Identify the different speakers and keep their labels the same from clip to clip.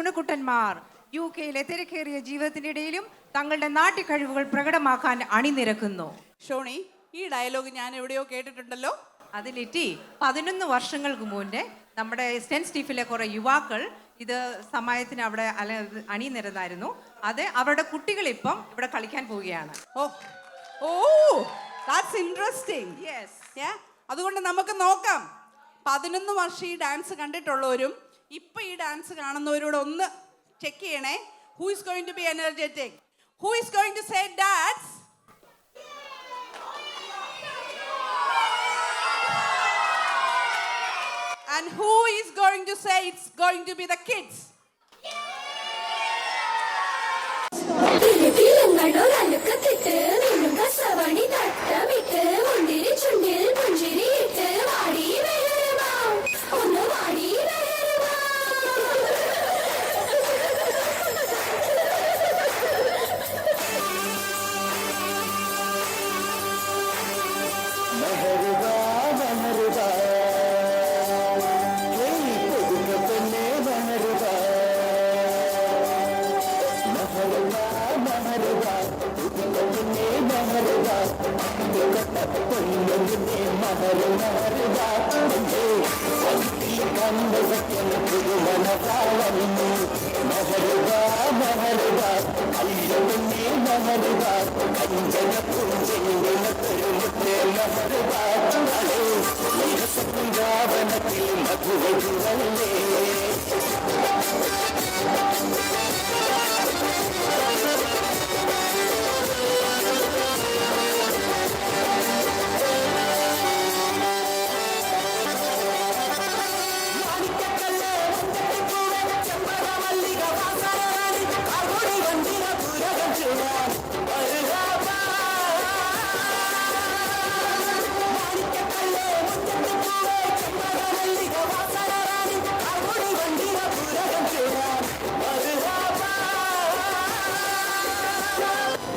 Speaker 1: പുള്ളിക്കുട്ടന്മാർ UK-യിലെ തിരക്കേറിയ ജീവിതത്തിനിടയിലും തങ്ങളുടെ നാട്യ കഴിവുകൾ പ്രകടമാക്കാൻ അണിനിരക്കുന്നു.
Speaker 2: ഷോണി, ഈ ഡയലോഗ് ഞാൻ എവിടെയോ കേട്ടിട്ടുണ്ടല്ലോ.
Speaker 1: അതിലിറ്റി 11 വർഷങ്ങൾക്ക് മുന്നേ നമ്മുടെ സെന്റ് സ്റ്റീഫിലെ കുറെ യുവാക്കൾ ഇത് സമയത്തിന് അവിടെ അണിനിരന്നായിരുന്നു. അത് അവരുടെ കുട്ടികൾ ഇപ്പം ഇവിടെ കളിക്കാൻ പോവുകയാണ്.
Speaker 2: That's interesting.
Speaker 1: Yes.
Speaker 2: അതുകൊണ്ട് നമുക്ക് നോക്കാം. 11 വർഷം ഈ ഡാൻസ് കണ്ടിട്ടുള്ളവരും ഇപ്പൊ ഈ ഡാൻസ് കാണുന്നവരോട് ഒന്ന് ചെക്ക് ചെയ്യണേ. Who is going to be energetic? Who is going to say dance? And who is going to say it's going to be the kids?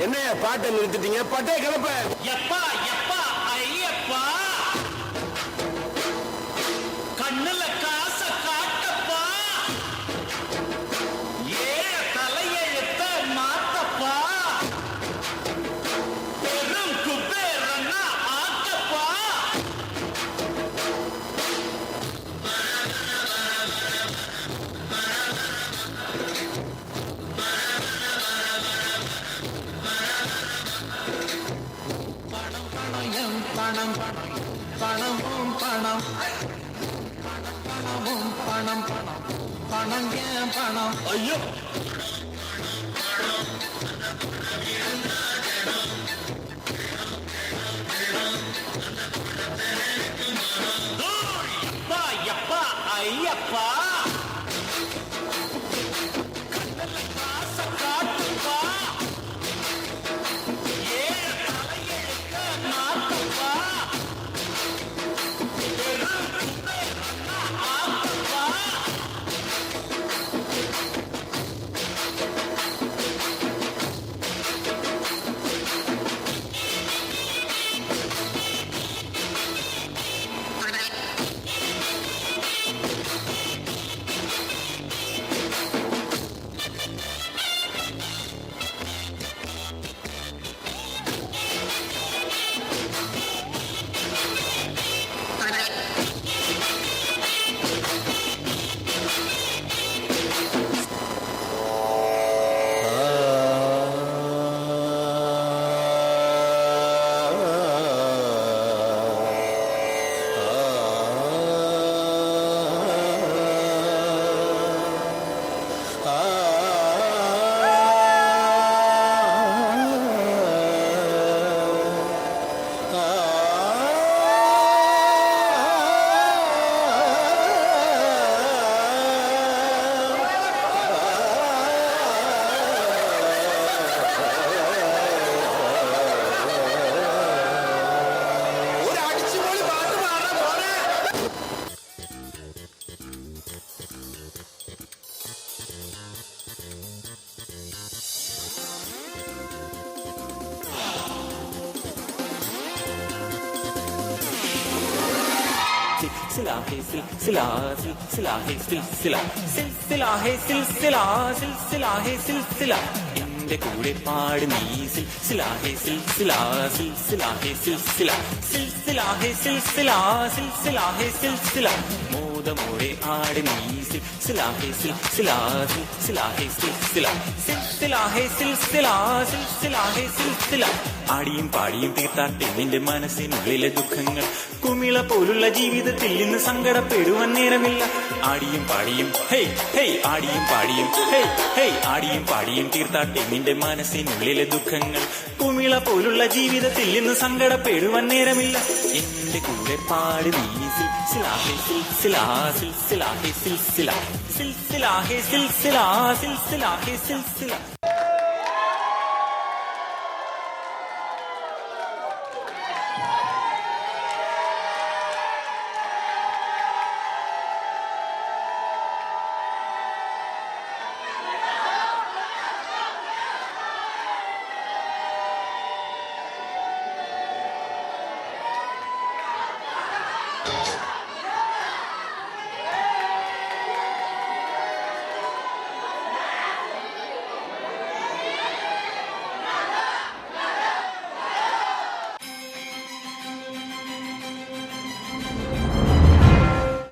Speaker 3: என்ன பாட்டை நிறுத்திட்டீங்க? பட்டே கிளப்ப.
Speaker 4: எப்பா எப்பா ஐயப்பா, கண்ணுல காச காட்டப்பா, ஏழ தலையெழுத்த மாத்தப்பா, பெரும் குபேரனா ஆக்கப்பா. பணம் பணமும் பணம் பணமும் பணம் பணம் ஏன் பணம்? ஐயோ, எப்பா எப்பா ஐயப்பா, காச காட்டுப்பா,
Speaker 5: സിൽസില ഹേ സിൽസില സിൽസില ഹേ സിൽസില സിൽസില ഹേ സിൽസില സിൽസില ഹേ സിൽസില എന്റെ കൂടെ പാട് നീ സിൽസില ഹേ സിൽസില സിൽസില ഹേ സിൽസില സിൽസില ഹേ സിൽസില സിൽസില ഹേ സിൽസില മോദമോടെ ആട് നീ സിൽസില ഹേ സിൽസില സിൽസില ഹേ സിൽസില സിൽസില ഹേ സിൽസില സിൽസില ഹേ സിൽസില ആടിയും പാടിയും തീർത്താട്ടെ നിന്റെ മനസ്സിനുള്ളിലെ ദുഃഖങ്ങൾ കുമിള പോലുള്ള ജീവിതത്തിൽ ഇന്ന് സങ്കടപ്പെടുവാൻ നേരമില്ല ആടിയും പാടിയും ഹേയ് ഹേയ് ആടിയും പാടിയും ഹേയ് ഹേയ് ആടിയും പാടിയും തീർത്താട്ടെ നിന്റെ മനസ്സിനുള്ളിലെ ദുഃഖങ്ങൾ കുമിള പോലുള്ള ജീവിതത്തിൽ ഇന്ന് സങ്കടപ്പെടുവാൻ നേരമില്ല എന്റെ കൂടെ പാട് നീ സിൽസില ഹേ സിൽസില സിൽസില ഹേ സിൽസില സിൽസില ഹേ സിൽസില സിൽസില ഹേ സിൽസില